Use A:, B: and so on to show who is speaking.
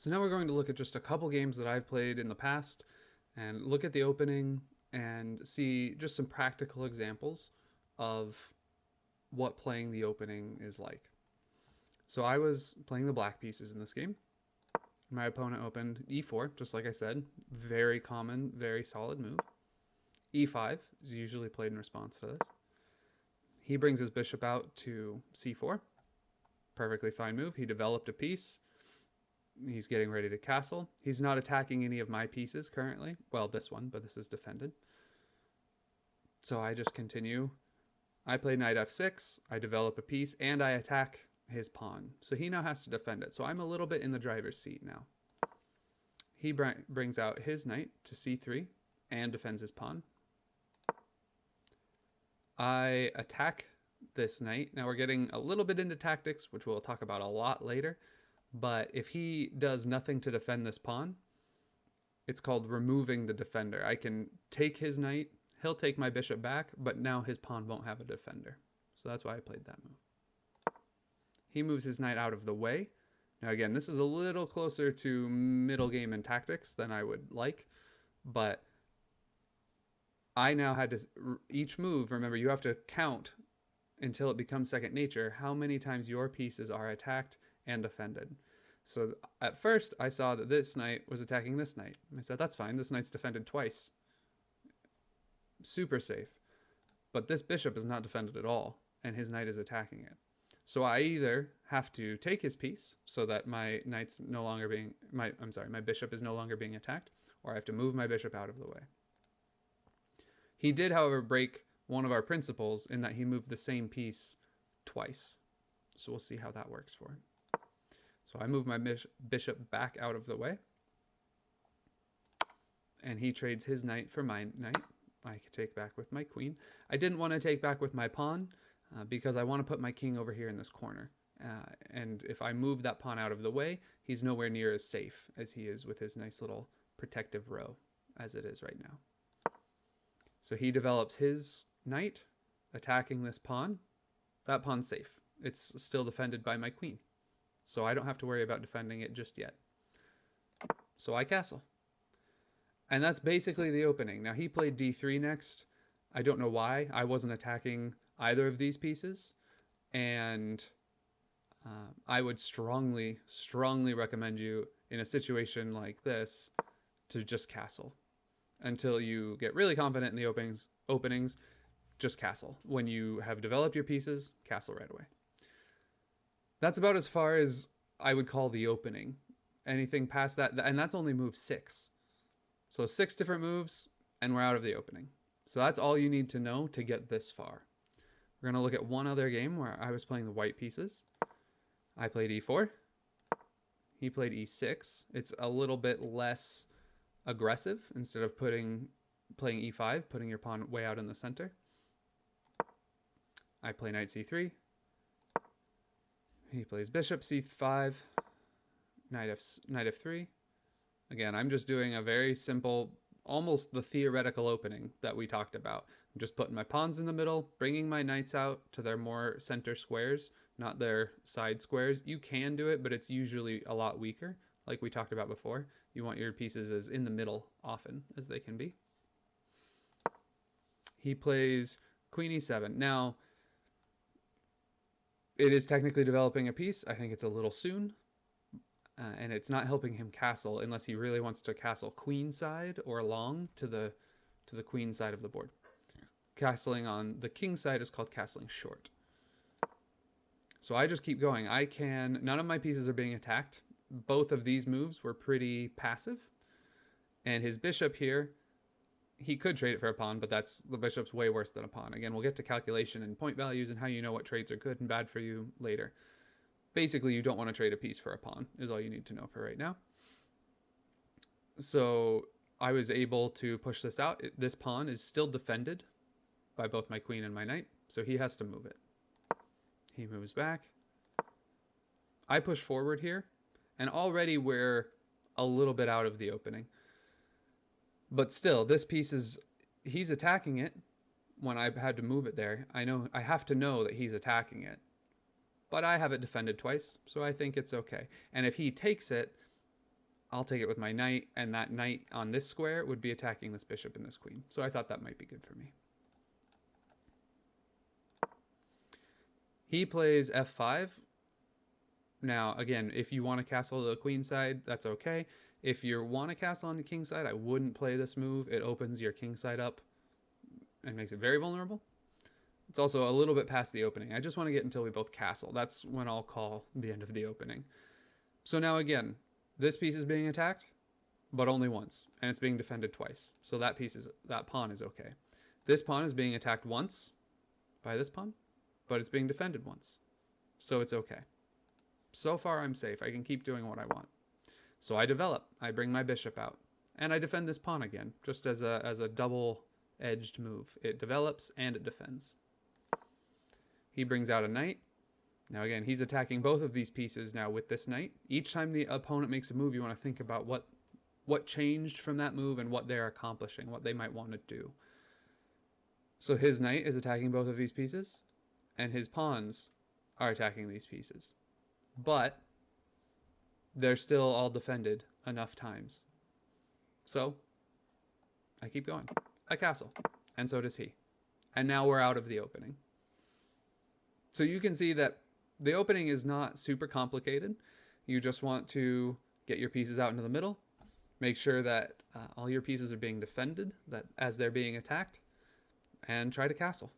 A: So now we're going to look at just a couple games that I've played in the past and look at the opening and see just some practical examples of what playing the opening is like. So I was playing the black pieces in this game. My opponent opened e4, just like I said. Very common, very solid move. e5 is usually played in response to this. He brings his bishop out to c4. Perfectly fine move. He developed a piece. He's getting ready to castle. He's not attacking any of my pieces currently. Well, this one, but this is defended. So I just continue. I play knight f6. I develop a piece, and I attack his pawn. So he now has to defend it. So I'm a little bit in the driver's seat now. He brings out his knight to c3 and defends his pawn. I attack this knight. Now we're getting a little bit into tactics, which we'll talk about a lot later. But if he does nothing to defend this pawn, it's called removing the defender. I can take his knight, he'll take my bishop back, but now his pawn won't have a defender. So that's why I played that move. He moves his knight out of the way. Now again, this is a little closer to middle game and tactics than I would like, but I now had to, each move, remember you have to count until it becomes second nature how many times your pieces are attacked and defended. So at first I saw that this knight was attacking this knight. I said, that's fine, this knight's defended twice. Super safe. But this bishop is not defended at all, and his knight is attacking it. So I either have to take his piece so that my knight's no longer being, my bishop is no longer being attacked, or I have to move my bishop out of the way. He did, however, break one of our principles in that he moved the same piece twice. So we'll see how that works for him. So I move my bishop back out of the way. And he trades his knight for my knight. I could take back with my queen. I didn't want to take back with my pawn because I want to put my king over here in this corner. And if I move that pawn out of the way, he's nowhere near as safe as he is with his nice little protective row as it is right now. So he develops his knight, attacking this pawn. That pawn's safe. It's still defended by my queen. So I don't have to worry about defending it just yet. So I castle. And that's basically the opening. Now he played d3 next. I don't know why. I wasn't attacking either of these pieces. And I would strongly, strongly recommend you in a situation like this to just castle. Until you get really confident in the openings, just castle. When you have developed your pieces, castle right away. That's about as far as I would call the opening. Anything past that, and that's only move 6. So 6 different moves, and we're out of the opening. So that's all you need to know to get this far. We're going to look at one other game where I was playing the white pieces. I played e4. He played e6. It's a little bit less aggressive. Instead of playing e5, putting your pawn way out in the center. I play knight c3. He plays bishop c5, knight f3. Again, I'm just doing a very simple, almost the theoretical opening that we talked about. I'm just putting my pawns in the middle, bringing my knights out to their more center squares, not their side squares. You can do it, but it's usually a lot weaker, like we talked about before. You want your pieces as in the middle often as they can be. He plays queen e7. Now, it is technically developing a piece. I think it's a little soon. And it's not helping him castle unless he really wants to castle queen side or long to the queen side of the board. Castling on the king side is called castling short. So I just keep going. None of my pieces are being attacked. Both of these moves were pretty passive. And his bishop here, he could trade it for a pawn, but the bishop's way worse than a pawn. Again, we'll get to calculation and point values and how you know what trades are good and bad for you later. Basically, you don't want to trade a piece for a pawn, is all you need to know for right now. So I was able to push this out. This pawn is still defended by both my queen and my knight, so he has to move it. He moves back. I push forward here, and already we're a little bit out of the opening. But still, this piece he's attacking it when I had to move it there. I have to know that he's attacking it. But I have it defended twice, so I think it's okay. And if he takes it, I'll take it with my knight, and that knight on this square would be attacking this bishop and this queen. So I thought that might be good for me. He plays f5. Now, again, if you want to castle to the queen side, that's okay. If you want to castle on the king side, I wouldn't play this move. It opens your king side up and makes it very vulnerable. It's also a little bit past the opening. I just want to get until we both castle. That's when I'll call the end of the opening. So now again, this piece is being attacked, but only once, and it's being defended twice. So that pawn is okay. This pawn is being attacked once by this pawn, but it's being defended once. So it's okay. So far I'm safe. I can keep doing what I want. So I develop. I bring my bishop out, and I defend this pawn again, just as a double-edged move. It develops and it defends. He brings out a knight. Now again, he's attacking both of these pieces now with this knight. Each time the opponent makes a move, you want to think about what changed from that move and what they're accomplishing, what they might want to do. So his knight is attacking both of these pieces, and his pawns are attacking these pieces. But they're still all defended enough times. So I keep going. I castle, and so does he. And now we're out of the opening. So you can see that the opening is not super complicated. You just want to get your pieces out into the middle, make sure that all your pieces are being defended, that as they're being attacked, and try to castle.